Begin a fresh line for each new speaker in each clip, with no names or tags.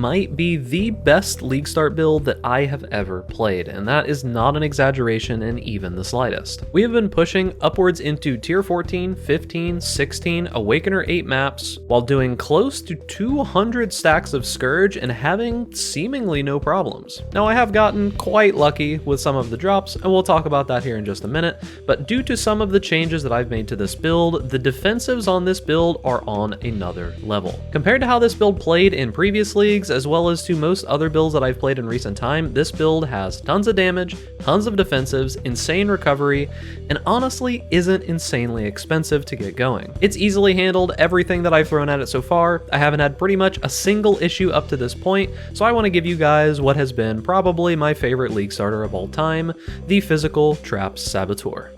might be the best League Start build that I have ever played, and that is not an exaggeration in even the slightest. We have been pushing upwards into tier 14, 15, 16, Awakener 8 maps, while doing close to 200 stacks of Scourge and having seemingly no problems. Now, I have gotten quite lucky with some of the drops, and we'll talk about that here in just a minute, but due to some of the changes that I've made to this build, the defensives on this build are on another level. Compared to how this build played in previous leagues, as well as to most other builds that I've played in recent time, this build has tons of damage, tons of defensives, insane recovery, and honestly isn't insanely expensive to get going. It's easily handled everything that I've thrown at it so far. I haven't had pretty much a single issue up to this point, so I want to give you guys what has been probably my favorite League starter of all time, the Physical Traps Saboteur.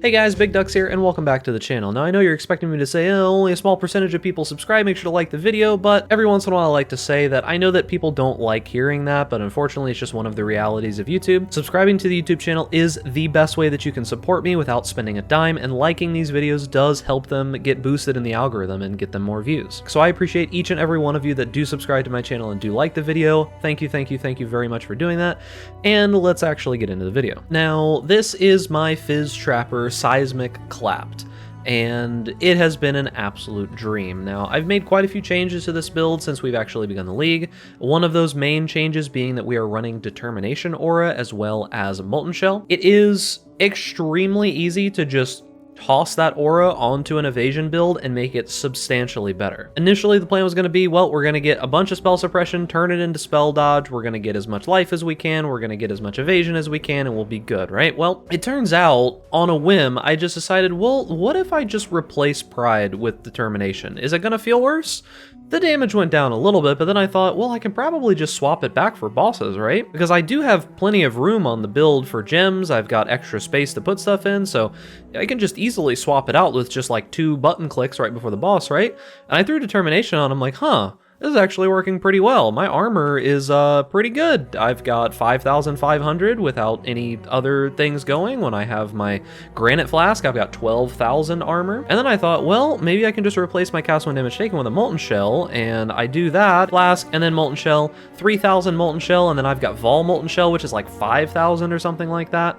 Hey guys, Big Ducks here, and welcome back to the channel. Now I know you're expecting me to say, only a small percentage of people subscribe, make sure to like the video, but every once in a while I like to say that I know that people don't like hearing that, but unfortunately it's just one of the realities of YouTube. Subscribing to the YouTube channel is the best way that you can support me without spending a dime, and liking these videos does help them get boosted in the algorithm and get them more views. So I appreciate each and every one of you that do subscribe to my channel and do like the video. Thank you very much for doing that, and let's actually get into the video. Now, this is my Phys Trapper Seismic Clapped, and it has been an absolute dream. Now, I've made quite a few changes to this build since we've actually begun the league. One of those main changes being that we are running Determination Aura as well as Molten Shell. It is extremely easy to just toss that aura onto an evasion build and make it substantially better. Initially, the plan was going to be, well, we're going to get a bunch of spell suppression, turn it into spell dodge, we're going to get as much life as we can, we're going to get as much evasion as we can, and we'll be good, right? Well, it turns out, on a whim, I just decided, well, what if I just replace Pride with Determination? Is it going to feel worse? The damage went down a little bit, but then I thought, well, I can probably just swap it back for bosses, right? Because I do have plenty of room on the build for gems, I've got extra space to put stuff in, so I can just easily swap it out with just like 2 button clicks right before the boss, right? And I threw Determination on, I'm like, huh, this is actually working pretty well. My armor is pretty good. I've got 5,500 without any other things going. When I have my Granite Flask, I've got 12,000 armor. And then I thought, well, maybe I can just replace my cast 1 damage taken with a Molten Shell, and I do that, Flask, and then Molten Shell, 3,000 Molten Shell, and then I've got Vol Molten Shell, which is like 5,000 or something like that.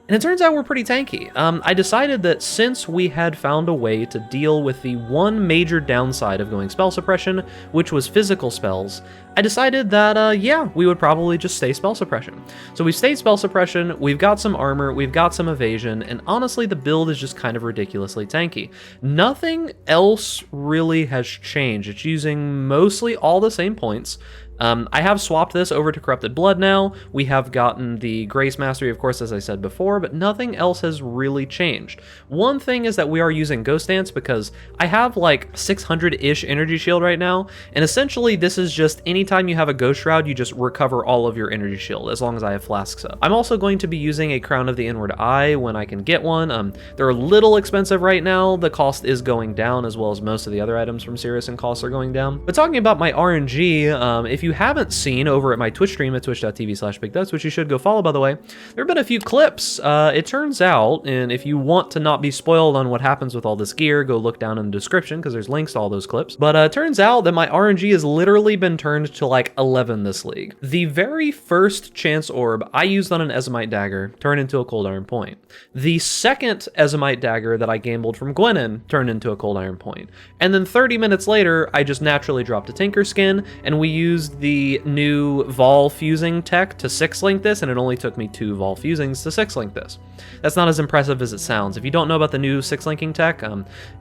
And it turns out we're pretty tanky. I decided that since we had found a way to deal with the one major downside of going spell suppression, which was physical spells, I decided that, yeah, we would probably just stay spell suppression. So we stayed spell suppression, we've got some armor, we've got some evasion, and honestly, the build is just kind of ridiculously tanky. Nothing else really has changed. It's using mostly all the same points. I have swapped this over to Corrupted Blood now. We have gotten the Grace Mastery, of course, as I said before, but nothing else has really changed. One thing is that we are using Ghost Dance because I have like 600-ish Energy Shield right now, and essentially this is just anytime you have a Ghost Shroud, you just recover all of your Energy Shield, as long as I have flasks up. I'm also going to be using a Crown of the Inward Eye when I can get one. They're a little expensive right now. The cost is going down, as well as most of the other items from Sirius and costs are going down. But talking about my RNG, if you haven't seen over at my Twitch stream at twitch.tv/BigDucks, which you should go follow, by the way, there have been a few clips. It turns out, and if you want to not be spoiled on what happens with all this gear, go look down in the description because there's links to all those clips. But it turns out that my RNG has literally been turned to like 11 this league. The very first Chance Orb I used on an Ezomite Dagger turned into a Cold Iron Point. The second Ezomite Dagger that I gambled from Gwenin turned into a Cold Iron Point. And then 30 minutes later, I just naturally dropped a Tinker Skin, and we used the new Vol fusing tech to 6-link this, and it only took me 2 Vol fusings to 6-link this. That's not as impressive as it sounds. If you don't know about the new 6-linking tech,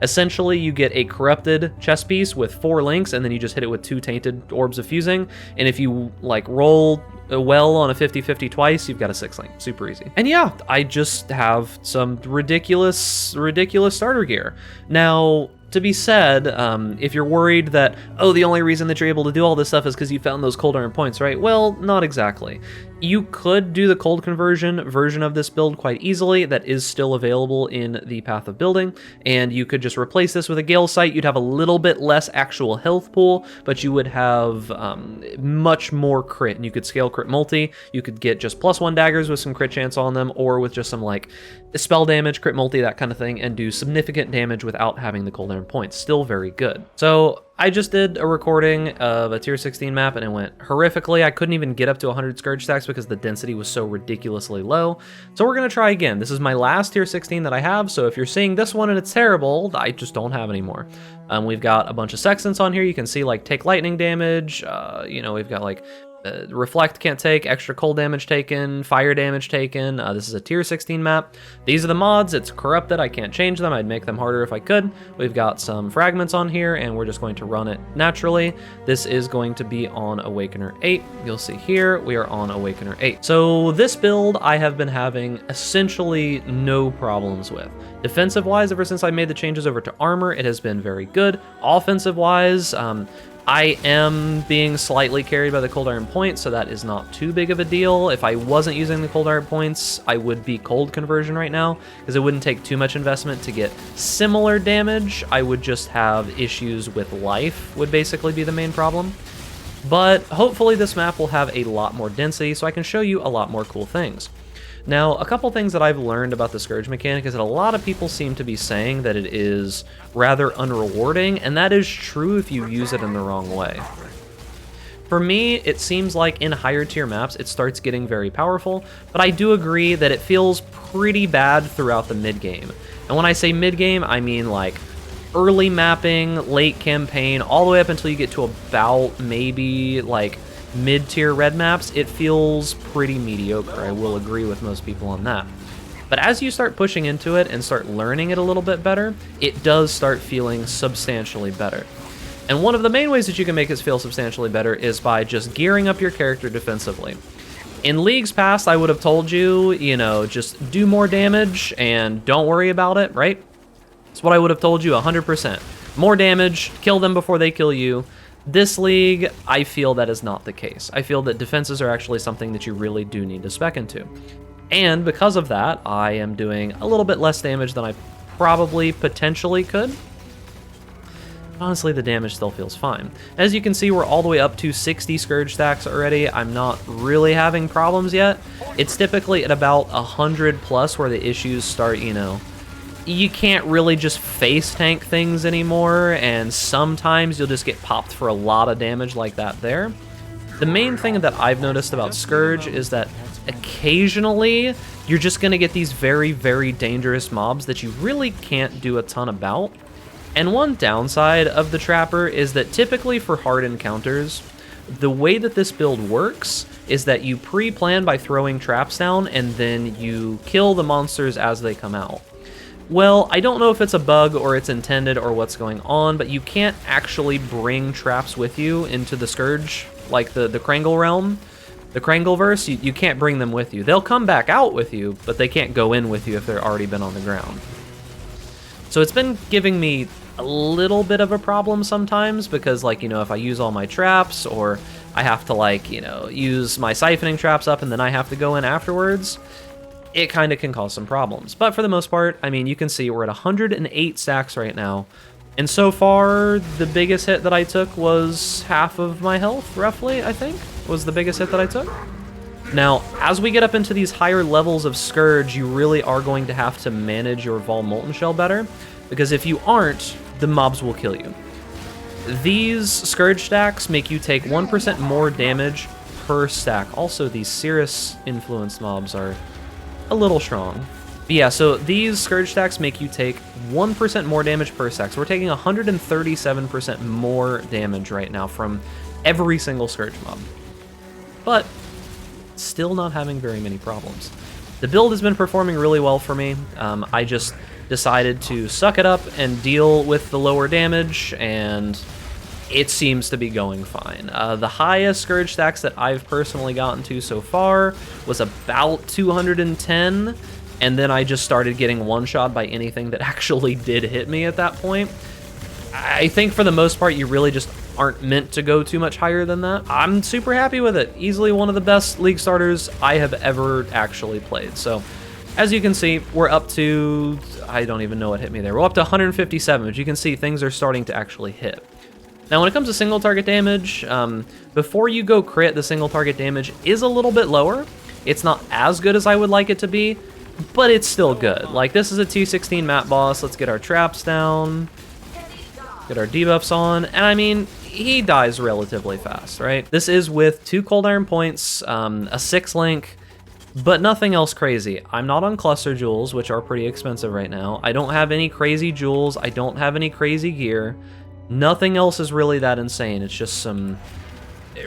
essentially you get a corrupted chest piece with 4 links, and then you just hit it with 2 tainted orbs of fusing, and if you like roll well on a 50-50 twice, you've got a 6-link. Super easy. And yeah, I just have some ridiculous starter gear. Now, to be said, if you're worried that, oh, the only reason that you're able to do all this stuff is because you found those Cold Iron points, right? Well, not exactly. You could do the cold conversion version of this build quite easily. That is still available in the Path of Building, and you could just replace this with a Gale Sight. You'd have a little bit less actual health pool, but you would have much more crit, and you could scale crit multi. You could get just +1 daggers with some crit chance on them, or with just some like spell damage, crit multi, that kind of thing, and do significant damage without having the Cold Iron points. Still very good. So I just did a recording of a tier 16 map and it went horrifically. I couldn't even get up to 100 Scourge stacks because the density was so ridiculously low. So we're gonna try again. This is my last tier 16 that I have, so if you're seeing this one and it's terrible, I just don't have any more. We've got a bunch of sextants on here. You can see like take lightning damage, you know, we've got like reflect can't take, extra cold damage taken, fire damage taken. This is a tier 16 map. These are the mods. It's corrupted. I can't change them. I'd make them harder if I could. We've got some fragments on here and we're just going to run it naturally. This is going to be on Awakener 8. You'll see here we are on Awakener 8. So this build I have been having essentially no problems with. Defensive wise, ever since I made the changes over to armor, it has been very good. Offensive wise, I am being slightly carried by the Cold Iron points, so that is not too big of a deal. If I wasn't using the Cold Iron points, I would be cold conversion right now, because it wouldn't take too much investment to get similar damage. I would just have issues with life, would basically be the main problem. But hopefully this map will have a lot more density, so I can show you a lot more cool things. Now, a couple things that I've learned about the Scourge mechanic is that a lot of people seem to be saying that it is rather unrewarding, and that is true if you use it in the wrong way. For me, it seems like in higher tier maps, it starts getting very powerful, but I do agree that it feels pretty bad throughout the mid-game. And when I say mid-game, I mean like early mapping, late campaign, all the way up until you get to about maybe like mid-tier red maps, it feels pretty mediocre. I will agree with most people on that. But as you start pushing into it and start learning it a little bit better, it does start feeling substantially better. And one of the main ways that you can make it feel substantially better is by just gearing up your character defensively. In leagues past, I would have told you, you know, just do more damage and don't worry about it, right? That's what I would have told you 100%. More damage, kill them before they kill you. This league, I feel that is not the case. I feel that defenses are actually something that you really do need to spec into. And because of that, I am doing a little bit less damage than I probably potentially could. Honestly, the damage still feels fine. As you can see, we're all the way up to 60 Scourge stacks already. I'm not really having problems yet. It's typically at about 100 plus where the issues start, you know, you can't really just face tank things anymore, and sometimes you'll just get popped for a lot of damage like that there. The main thing that I've noticed about Scourge is that occasionally you're just going to get these very, very dangerous mobs that you really can't do a ton about. And one downside of the Trapper is that typically for hard encounters, the way that this build works is that you pre-plan by throwing traps down and then you kill the monsters as they come out. Well, I don't know if it's a bug or it's intended or what's going on, but you can't actually bring traps with you into the Scourge, like the Krangle realm, the Krangleverse. You can't bring them with you. They'll come back out with you, but they can't go in with you if they're already been on the ground. So it's been giving me a little bit of a problem sometimes because, like, you know, if I use all my traps or I have to, like, you know, use my siphoning traps up and then I have to go in afterwards, it kind of can cause some problems. But for the most part, I mean, you can see we're at 108 stacks right now. And so far, the biggest hit that I took was half of my health, roughly, I think, was the biggest hit that I took. Now, as we get up into these higher levels of Scourge, you really are going to have to manage your Vol Molten Shell better, because if you aren't, the mobs will kill you. These Scourge stacks make you take 1% more damage per stack. Also, these Cirrus influenced mobs are a little strong. But yeah, so these Scourge stacks make you take 1% more damage per stack. So we're taking 137% more damage right now from every single Scourge mob. But still not having very many problems. The build has been performing really well for me. I just decided to suck it up and deal with the lower damage, and it seems to be going fine. The highest Scourge stacks that I've personally gotten to so far was about 210, and then I just started getting one-shot by anything that actually did hit me at that point. I think for the most part, you really just aren't meant to go too much higher than that. I'm super happy with it. Easily one of the best League starters I have ever actually played. So, as you can see, we're up to, I don't even know what hit me there. We're up to 157, but you can see things are starting to actually hit. Now, when it comes to single target damage, before you go crit, the single target damage is a little bit lower. It's not as good as I would like it to be, but it's still good. Like, this is a T16 map boss. Let's get our traps down. Get our debuffs on, and I mean, he dies relatively fast, right? This is with 2 Cold Iron points, a 6 link, but nothing else crazy. I'm not on cluster jewels, which are pretty expensive right now. I don't have any crazy jewels. I don't have any crazy gear. Nothing else is really that insane. It's just some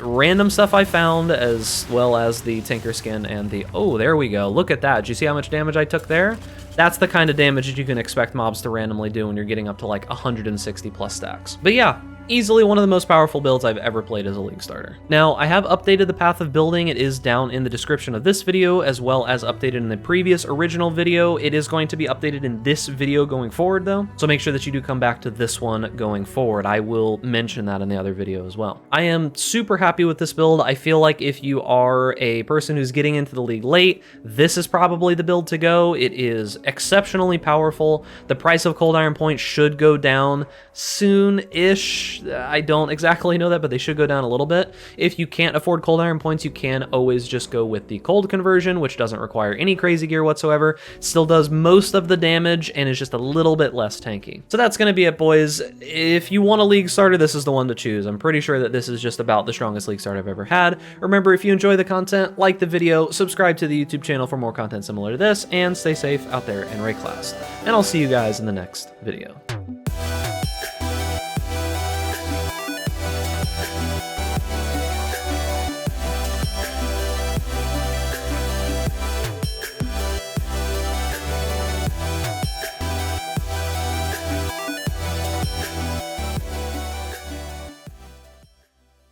random stuff I found, as well as the Tinker skin and the... Oh, there we go. Look at that. Did you see how much damage I took there? That's the kind of damage that you can expect mobs to randomly do when you're getting up to like 160 plus stacks. But yeah, easily one of the most powerful builds I've ever played as a League starter. Now, I have updated the path of building. It is down in the description of this video, as well as updated in the previous original video. It is going to be updated in this video going forward, though, so make sure that you do come back to this one going forward. I will mention that in the other video as well. I am super happy with this build. I feel like if you are a person who's getting into the League late, this is probably the build to go. It is exceptionally powerful. The price of Cold Iron points should go down soon-ish. I don't exactly know that, but they should go down a little bit. If you can't afford Cold Iron points, you can always just go with the cold conversion, which doesn't require any crazy gear whatsoever. Still does most of the damage and is just a little bit less tanky. So that's going to be it, boys. If you want a League starter, this is the one to choose. I'm pretty sure that this is just about the strongest League starter I've ever had. Remember, if you enjoy the content, like the video, subscribe to the YouTube channel for more content similar to this, and stay safe out there in Rayclast. And I'll see you guys in the next video.